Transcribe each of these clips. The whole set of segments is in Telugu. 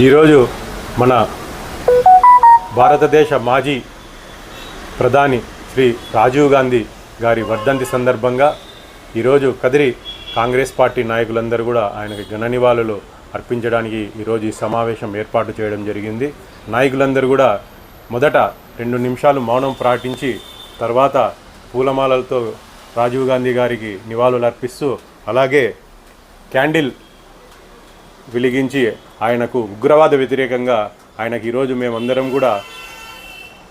ఈరోజు మన భారతదేశ మాజీ ప్రధాని శ్రీ రాజీవ్ గాంధీ గారి వర్ధంతి సందర్భంగా ఈరోజు కదిరి కాంగ్రెస్ పార్టీ నాయకులందరూ కూడా ఆయనకి ఘన నివాళులు అర్పించడానికి ఈరోజు ఈ సమావేశం ఏర్పాటు చేయడం జరిగింది. నాయకులందరూ కూడా మొదట 2 నిమిషాలు మౌనం పాటించి తర్వాత పూలమాలలతో రాజీవ్ గాంధీ గారికి నివాళులు అర్పిస్తూ అలాగే క్యాండిల్ వెలిగించి ఆయనకు ఉగ్రవాద వ్యతిరేకంగా ఆయనకు ఈరోజు మేమందరం కూడా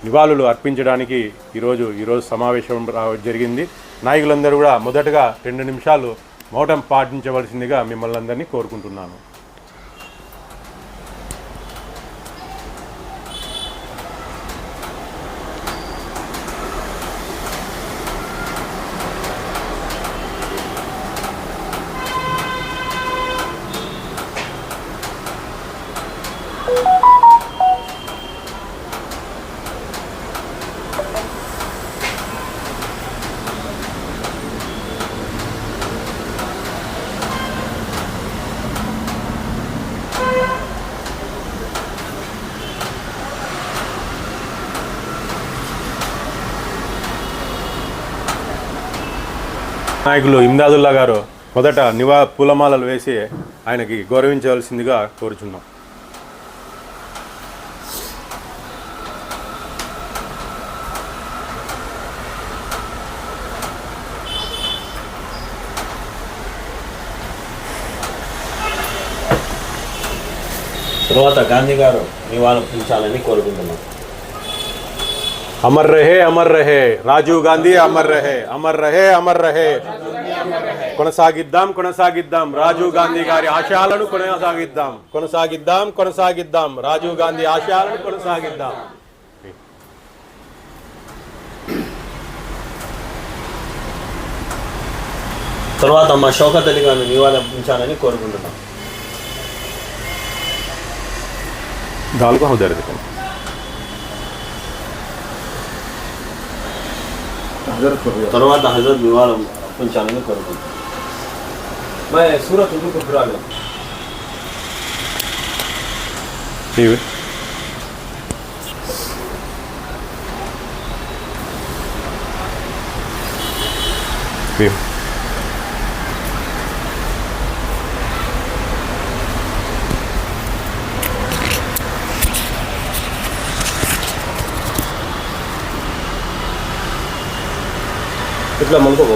నివాళులు అర్పించడానికి ఈరోజు సమావేశం జరిగింది. నాయకులందరూ కూడా మొదటగా 2 నిమిషాలు మౌనం పాటించవలసిందిగా మిమ్మల్ని అందరినీ కోరుకుంటున్నాను. నాయకులు ఇమ్దాదుల్లా గారు మొదట పూలమాలలు వేసి ఆయనకి గౌరవించవలసిందిగా కోరుచున్నాం. తర్వాత గాంధీ గారు నివాళులర్పించాలని కోరుకుంటున్నాం. అమర్ రహే అమర్ రహే రాజీవ్ గాంధీ అమర్ రహే అమర్ రహే అమర్ రహే. కొనసాగిద్దాం రాజీవ్ గాంధీ గారి ఆశయాలను కొనసాగిద్దాం రాజీవ్ గాంధీ ఆశయాలను కొనసాగిద్దాం. తర్వాత మా షౌకత్ అలీ గారిని నివాళులర్పించాలని కోరుకుంటున్నాం. దాల్కో హౌదర్ తర్వాత హజరత్ నివాళులు అర్పించాలని కోరుకుంటున్నాం. సూరత్ ఉర్దూ కుఫ్రాలు इतना मन को वो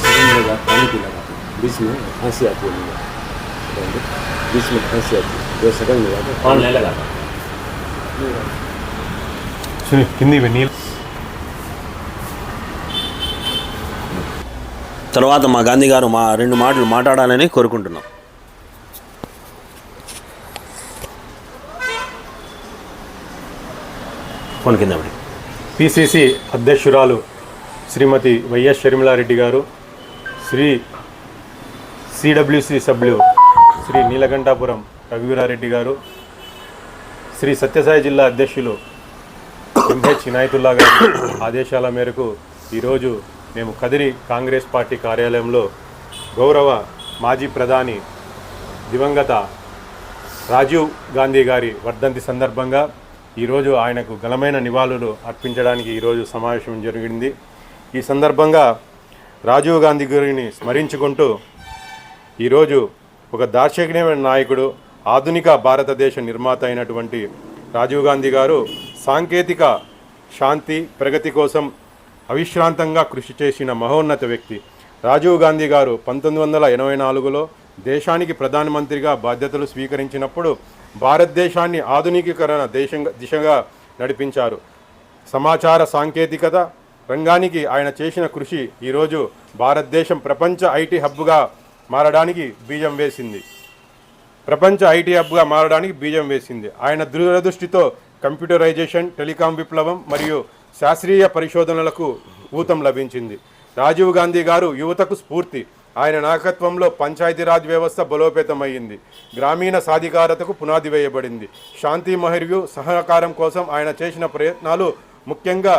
सेकंड लगा पानी पी लगा बीच में हंसी आती है मुझे बीच में हंसी आती है 2 सेकंड लगा तो कौन नहीं लगा सुनिए हिंदी में नील. తర్వాత మా గాంధీ గారు 2 మాటలు మాట్లాడాలని కోరుకుంటున్నాం. ఫోన్ కింద పడి పిసిసి అధ్యక్షురాలు శ్రీమతి వైఎస్ షర్మిలారెడ్డి గారు, శ్రీ సిడబ్ల్యూసి సభ్యులు శ్రీ నీలకంఠాపురం రఘువీరారెడ్డి గారు, శ్రీ సత్యసాయి జిల్లా అధ్యక్షులు ఎంహెచ్ ఇనాయతుల్లా గారి ఆదేశాల మేరకు ఈరోజు మేము కదిరి కాంగ్రెస్ పార్టీ కార్యాలయంలో గౌరవ మాజీ ప్రధాని దివంగత రాజీవ్ గాంధీ గారి వర్ధంతి సందర్భంగా ఈరోజు ఆయనకు ఘనమైన నివాళులు అర్పించడానికి ఈరోజు సమావేశం జరిగింది. ఈ సందర్భంగా రాజీవ్ గాంధీ గారిని స్మరించుకుంటూ ఈరోజు ఒక దార్శనికమైన నాయకుడు, ఆధునిక భారతదేశ నిర్మాత అయినటువంటి రాజీవ్ గాంధీ గారు సాంకేతిక శాంతి ప్రగతి కోసం అవిశ్రాంతంగా కృషి చేసిన మహోన్నత వ్యక్తి. రాజీవ్ గాంధీ గారు 1984లో దేశానికి ప్రధానమంత్రిగా బాధ్యతలు స్వీకరించినప్పుడు భారతదేశాన్ని ఆధునికీకరణ దిశగా నడిపించారు. సమాచార సాంకేతికత రంగానికి ఆయన చేసిన కృషి ఈరోజు భారతదేశం ప్రపంచ ఐటీ హబ్గా మారడానికి బీజం వేసింది. ఆయన దూరదృష్టితో కంప్యూటరైజేషన్, టెలికాం విప్లవం మరియు శాస్త్రీయ పరిశోధనలకు ఊతం లభించింది. రాజీవ్ గాంధీ గారు యువతకు స్ఫూర్తి. ఆయన నాయకత్వంలో పంచాయతీరాజ్ వ్యవస్థ బలోపేతమైంది, గ్రామీణ సాధికారతకు పునాది వేయబడింది. శాంతి మరియు సహకారం కోసం ఆయన చేసిన ప్రయత్నాలు ముఖ్యంగా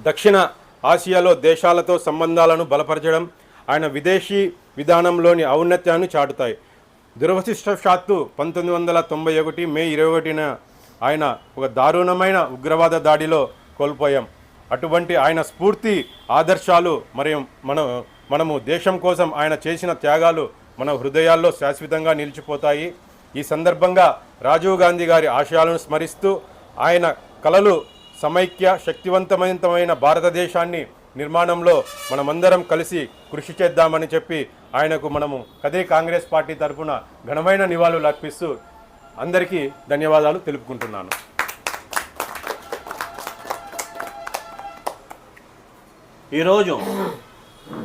దక్షిణ ఆసియాలో దేశాలతో సంబంధాలను బలపరచడం, ఆయన విదేశీ విధానంలోని ఔన్నత్యాన్ని చాటుతాయి. దురదృష్టవశాత్తు 1991 మే 21న ఆయన ఒక దారుణమైన ఉగ్రవాద దాడిలో కోల్పోయాం. అటువంటి ఆయన స్ఫూర్తి ఆదర్శాలు మరియు మనము దేశం కోసం ఆయన చేసిన త్యాగాలు మన హృదయాల్లో శాశ్వతంగా నిలిచిపోతాయి. ఈ సందర్భంగా రాజీవ్ గాంధీ గారి ఆశయాలను స్మరిస్తూ ఆయన కలలు సమైక్య శక్తివంతమైన భారతదేశాన్ని నిర్మాణంలో మనమందరం కలిసి కృషి చేద్దామని చెప్పి ఆయనకు మనము కదిరి కాంగ్రెస్ పార్టీ తరఫున ఘనమైన నివాళులు అర్పిస్తూ అందరికీ ధన్యవాదాలు తెలుపుకుంటున్నాను. ఈరోజు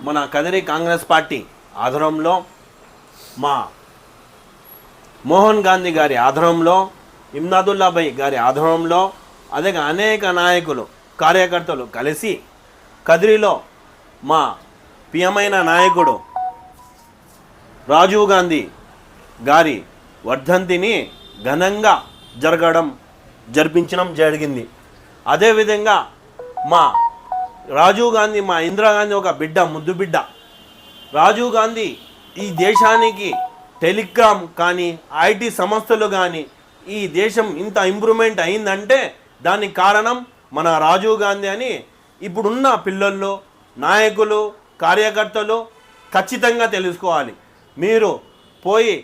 మన కదిరి కాంగ్రెస్ పార్టీ ఆధ్వర్యంలో మా మోహన్ గాంధీ గారి ఆధ్వర్యంలో, ఇమ్దాదుల్లాభాయ్ గారి ఆధ్వర్యంలో, అదే అనేక నాయకులు కార్యకర్తలు కలిసి కదిరిలో మా ప్రియమైన నాయకుడు రాజీవ్ గాంధీ గారి వర్ధంతిని ఘనంగా జరిపించడం జరిగింది. అదేవిధంగా మా రాజీవ్ గాంధీ, మా ఇందిరాగాంధీ ఒక బిడ్డ, ముద్దు బిడ్డ. రాజీవ్ గాంధీ ఈ దేశానికి టెలికామ్ కానీ ఐటీ సంస్థలు కానీ ఈ దేశం ఇంత ఇంప్రూవ్మెంట్ అయిందంటే దానికి కారణం మన రాజీవ్ గాంధీ అని ఇప్పుడున్న పిల్లల్లో, నాయకులు, కార్యకర్తలు ఖచ్చితంగా తెలుసుకోవాలి. మీరు పోయి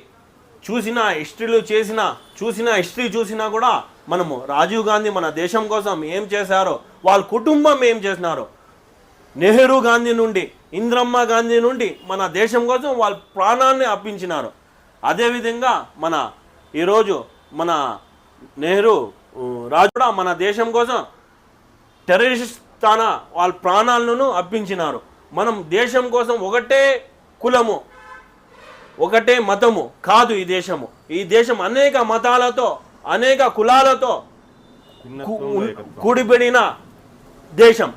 చూసిన హిస్టరీ చూసినా కూడా మనము రాజీవ్ గాంధీ మన దేశం కోసం ఏం చేశారో, వాళ్ళ కుటుంబం ఏం చేసినారో, నెహ్రూ గాంధీ నుండి, ఇందిరమ్మ గాంధీ నుండి మన దేశం కోసం వాళ్ళ ప్రాణాన్ని అర్పించినారు. అదేవిధంగా ఈరోజు మన నెహ్రూ రాజు కూడా మన దేశం కోసం టెర్రరిస్ట్ వాళ్ళ ప్రాణాలను అర్పించినారు. మనం దేశం కోసం ఒకటే కులము, ఒకటే మతము కాదు ఈ దేశము. ఈ దేశం అనేక మతాలతో, అనేక కులాలతో కూడిబడిన దేశం.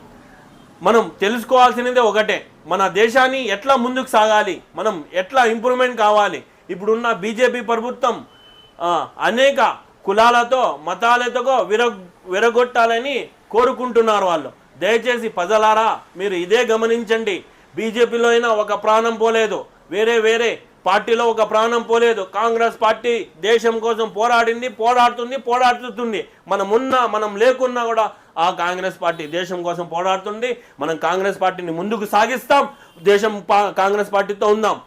మనం తెలుసుకోవాల్సినదే ఒకటే, మన దేశాన్ని ఎట్లా ముందుకు సాగాలి, మనం ఎట్లా ఇంప్రూవ్మెంట్ కావాలి. ఇప్పుడున్న బీజేపీ ప్రభుత్వం అనేక కులాలతో, మతాలతో విరగొట్టాలని కోరుకుంటున్నారు వాళ్ళు. దయచేసి ప్రజలారా మీరు ఇదే గమనించండి. బీజేపీలో అయినా ఒక ప్రాణం పోలేదు, వేరే పార్టీలో ఒక ప్రాణం పోలేదు. కాంగ్రెస్ పార్టీ దేశం కోసం పోరాడుతుంది. మనం లేకున్నా కూడా ఆ కాంగ్రెస్ పార్టీ దేశం కోసం పోరాడుతుంది. మనం కాంగ్రెస్ పార్టీని ముందుకు సాగిస్తాం. దేశం కాంగ్రెస్ పార్టీతో ఉందాం.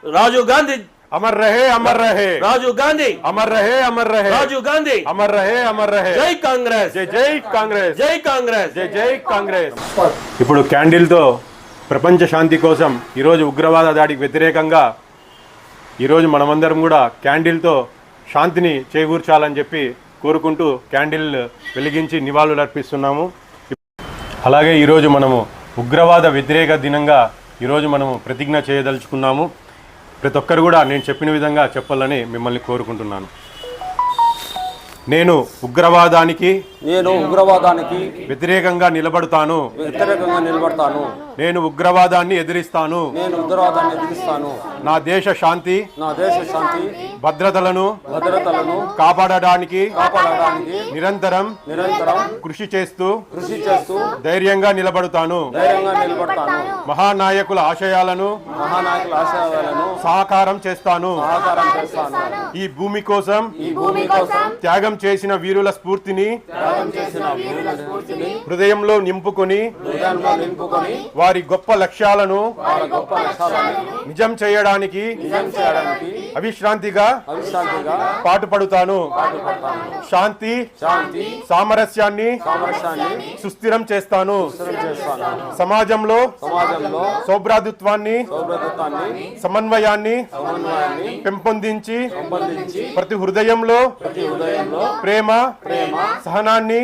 రాజీవ్ గాంధీ అమర్ రహే, అమర్ రహే. రాజీవ్ గాంధీ అమర్ రహే, అమర్ రహే. రాజీవ్ గాంధీ అమర్ రహే, అమర్ రహే. జై కాంగ్రెస్, జై కాంగ్రెస్, జై కాంగ్రెస్, జై కాంగ్రెస్. ఇప్పుడు క్యాండిల్తో ప్రపంచ శాంతి కోసం ఈరోజు ఉగ్రవాద దాడికి వ్యతిరేకంగా ఈరోజు మనమందరం కూడా క్యాండిల్తో శాంతిని చేకూర్చాలని చెప్పి కోరుకుంటూ క్యాండిల్ వెలిగించి నివాళులు అర్పిస్తున్నాము. అలాగే ఈరోజు మనము ఉగ్రవాద వ్యతిరేక దినంగా ఈరోజు మనము ప్రతిజ్ఞ చేయదలుచుకున్నాము. ప్రతి ఒక్కరు కూడా నేను చెప్పిన విధంగా చెప్పాలని మిమ్మల్ని కోరుకుంటున్నాను. నేను ఉగ్రవాదానికి వ్యతిరేకంగా నిలబడతాను. నేను ఉగ్రవాదాన్ని ఎదిరిస్తాను. నా దేశ శాంతి భద్రతలను కాపాడడానికి నిరంతరం కృషి చేస్తూ ధైర్యంగా నిలబడతాను. మహానాయకుల ఆశయాలను సాకారం చేస్తాను. ఈ భూమి కోసం త్యాగం చేసిన వీరుల స్ఫూర్తిని హృదయంలో నింపుకొని వారి గొప్ప లక్ష్యాలను నిజం చేయడానికి అవిశ్రాంతిగా పాటుపడుతాను. శాంతి సామరస్యాన్ని సుస్థిరం చేస్తాను. సమాజంలో సౌభ్రాతృత్వాన్ని సమన్వయాన్ని పెంపొందించి ప్రతి హృదయంలో ప్రేమ సహనాన్ని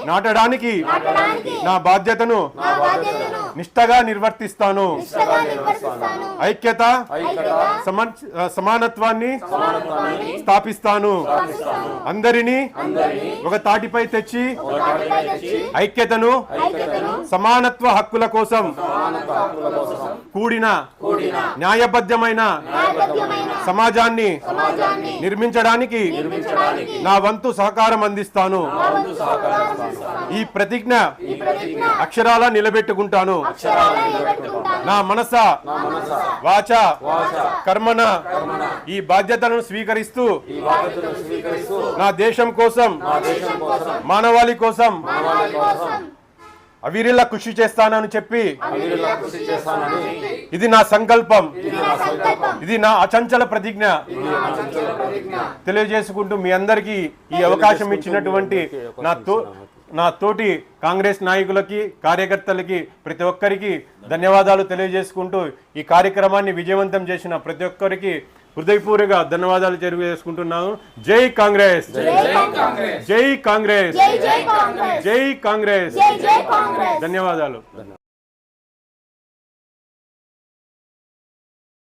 నాటడానికి నా బాధ్యతను నిష్ఠగా నిర్వర్తిస్తాను. ఐక్యత సమానత్వాన్ని స్థాపిస్తాను. అందరినీ ఒక తాటిపై తెచ్చి ఐక్యతను సమానత్వ హక్కుల కోసం కూడిన న్యాయబద్ధమైన సమాజాన్ని నిర్మించడానికి నా వంతు సహకారం అందిస్తాను. ఈ ప్రతిజ్ఞ అక్షరాల నిలబెట్టుకుంటాను. నా మనస వాచ కర్మన ఈ బాధ్యతలను స్వీకరిస్తూ నా దేశం కోసం మానవాళి కోసం అవిరిలా కృషి చేస్తానని చెప్పి ఇది నా సంకల్పం, ఇది నా అచంచల ప్రతిజ్ఞ తెలియజేసుకుంటూ మీ అందరికీ ఈ అవకాశం ఇచ్చినటువంటి నా తోటి కాంగ్రెస్ నాయకులకి, కార్యకర్తలకి, ప్రతి ఒక్కరికి ధన్యవాదాలు తెలియజేసుకుంటూ ఈ కార్యక్రమాన్ని విజయవంతం చేసిన ప్రతి ఒక్కరికి హృదయపూర్వక ధన్యవాదాలు తెలియజేసుకుంటున్నాను. జై కాంగ్రెస్, జై కాంగ్రెస్, జై కాంగ్రెస్, ధన్యవాదాలు.